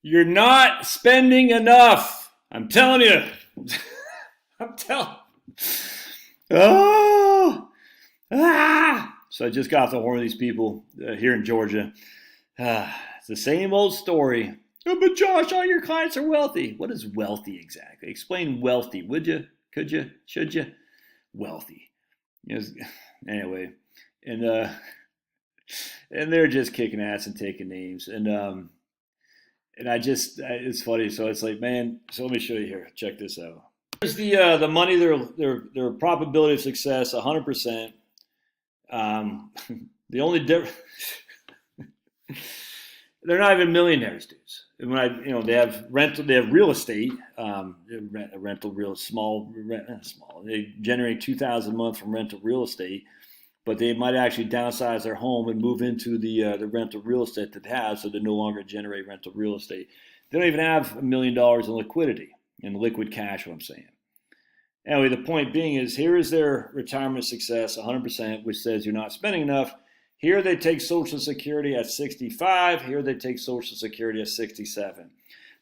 You're not spending enough. I'm telling you. I'm telling. Oh, So I just got off the horn of these people here in Georgia. It's the same old story. Oh, but Josh, all your clients are wealthy. What is wealthy exactly? Explain wealthy, would you? Could you? Should you? Wealthy. Anyway, and they're just kicking ass and taking names, and it's funny. So it's like, man. So let me show you here. Check this out. Here's the money. Their probability of success, 100%. The only difference. They're not even millionaires, dudes. When they have rental, they have real estate, small. They generate $2,000 a month from rental real estate, but they might actually downsize their home and move into the rental real estate that they have, so they no longer generate rental real estate. They don't even have $1 million in liquidity, in liquid cash. What I'm saying. Anyway, the point being is, here is their retirement success, 100%, which says you're not spending enough. Here they take Social Security at 65. Here they take Social Security at 67.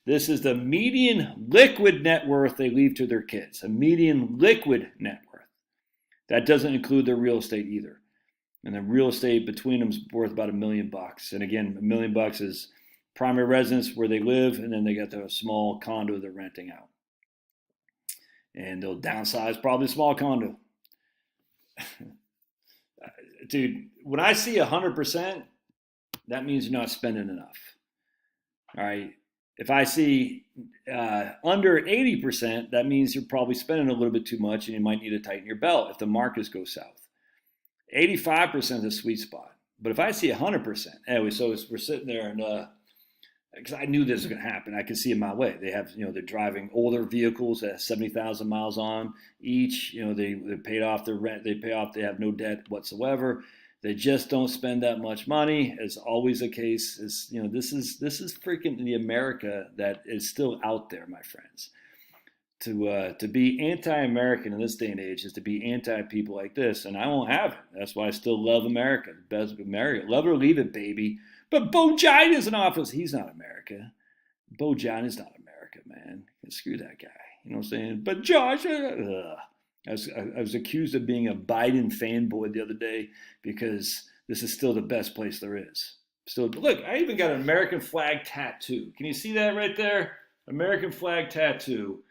This is the median liquid net worth they leave to their kids, a median liquid net worth. That doesn't include their real estate either. And the real estate between them is worth about $1 million. And again, $1 million is primary residence where they live, and then they got the small condo they're renting out. And they'll downsize probably a small condo. Dude, when I see 100%, that means you're not spending enough. All right. If I see under 80%, that means you're probably spending a little bit too much and you might need to tighten your belt if the markets go south. 85% is a sweet spot. But if I see 100%, anyway, so we're sitting there and because I knew this was going to happen. I could see it my way. They have, they're driving older vehicles that have 70,000 miles on each. They paid off their rent. They have no debt whatsoever. They just don't spend that much money. As always the case is, this is freaking the America that is still out there, my friends. To be anti-American in this day and age is to be anti-people like this, and I won't have it. That's why I still love America. Best America. Love it or leave it, baby. But Bo Jaida's in office. He's not America. Bo Jaida's not America, man. Screw that guy. You know what I'm saying? But Josh, I was accused of being a Biden fanboy the other day because this is still the best place there is. Still, look, I even got an American flag tattoo. Can you see that right there? American flag tattoo.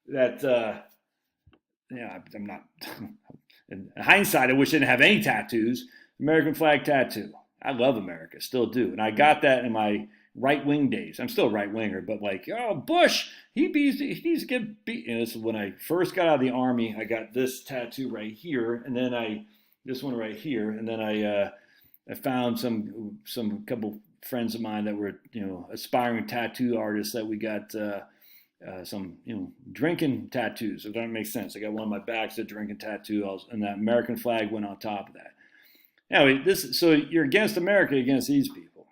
That, I'm not. In hindsight, I wish I didn't have any tattoos. American flag tattoo. I love America, still do. And I got that in my right-wing days. I'm still a right-winger, but Bush, he needs to get beat. This is when I first got out of the Army. I got this tattoo right here, and then this one right here, and then I found some couple friends of mine that were aspiring tattoo artists that we got some drinking tattoos. If that makes sense. I got one on my back, it's a drinking tattoo, and that American flag went on top of that. Anyway, so you're against America, against these people.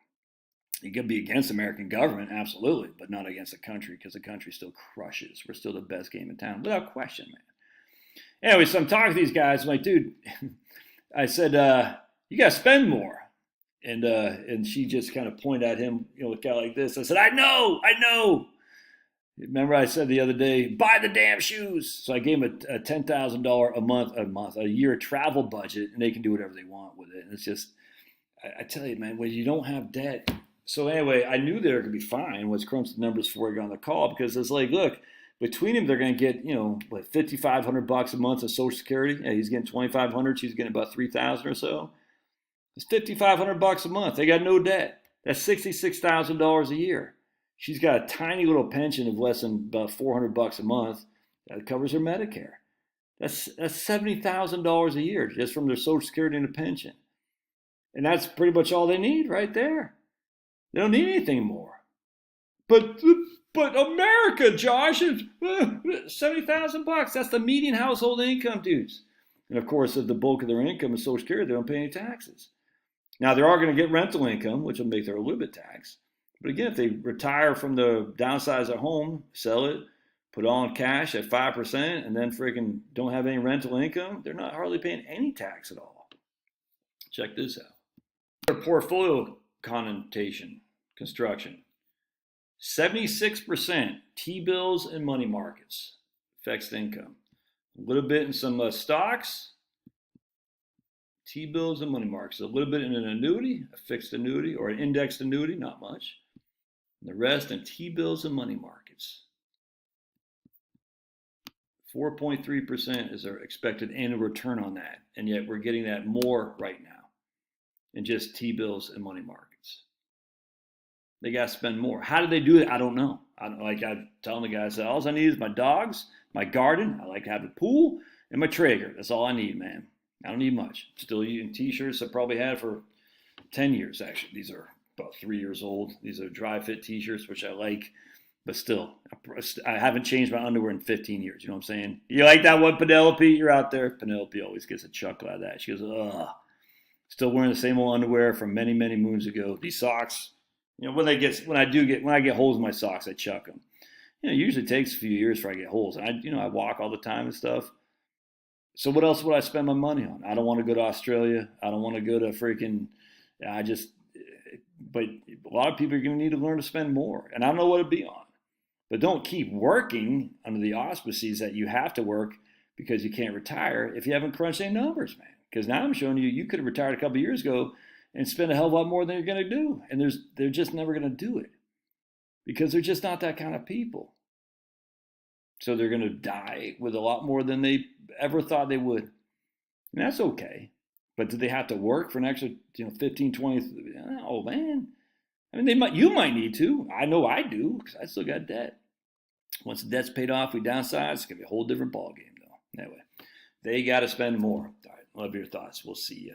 You could be against the American government, absolutely, but not against the country, because the country still crushes. We're still the best game in town, without question, man. Anyway, so I'm talking to these guys. I'm like, dude, I said, you got to spend more. And she just kind of pointed at him, look out like this. I said, I know. Remember I said the other day, buy the damn shoes. So I gave them a $10,000 a year travel budget, and they can do whatever they want with it. And it's just, I tell you, man, when you don't have debt. So anyway, I knew they were going to be fine. Let's crunch the numbers before we got on the call, because it's like, look, between them, they're going to get, $5,500 a month of Social Security. Yeah, he's getting $2,500. She's getting about $3,000 or so. It's $5,500 a month. They got no debt. That's $66,000 a year. She's got a tiny little pension of less than about $400 a month. That covers her Medicare. That's $70,000 a year just from their Social Security and a pension. And that's pretty much all they need right there. They don't need anything more. But America, Josh, is $70,000. That's the median household income, dudes. And of course, if the bulk of their income is Social Security, they don't pay any taxes. Now, they are going to get rental income, which will make their a little bit tax. But again, if they retire from the downsize their home, sell it, put on cash at 5%, and then freaking don't have any rental income, they're not hardly paying any tax at all. Check this out. Their portfolio construction. 76% T-bills and money markets, fixed income. A little bit in some stocks, T-bills and money markets. A little bit in an annuity, a fixed annuity or an indexed annuity, not much. And the rest in T-bills and money markets. 4.3% is our expected annual return on that. And yet we're getting that more right now in just T-bills and money markets. They got to spend more. How do they do it? I don't know. I'm telling the guys, all I need is my dogs, my garden. I like to have a pool and my Traeger. That's all I need, man. I don't need much. Still using T-shirts I probably had for 10 years, actually. These are about 3 years old. These are dry fit T-shirts, which I like. But still, I haven't changed my underwear in 15 years. You know what I'm saying? You like that one, Penelope? You're out there. Penelope always gets a chuckle out of that. She goes, ugh. Still wearing the same old underwear from many, many moons ago. These socks, when I get holes in my socks, I chuck them. It usually takes a few years before I get holes. I walk all the time and stuff. So what else would I spend my money on? I don't want to go to Australia. I don't want to go to but a lot of people are going to need to learn to spend more. And I don't know what it'd be on. But don't keep working under the auspices that you have to work because you can't retire if you haven't crunched any numbers, man. Because now I'm showing you could have retired a couple of years ago and spent a hell of a lot more than you're going to do. And they're just never going to do it because they're just not that kind of people. So they're going to die with a lot more than they ever thought they would. And that's okay. But do they have to work for an extra 15, 20? Oh, man. I mean, you might need to. I know I do because I still got debt. Once the debt's paid off, we downsize. It's going to be a whole different ballgame, though. Anyway, they got to spend more. All right, love your thoughts. We'll see you.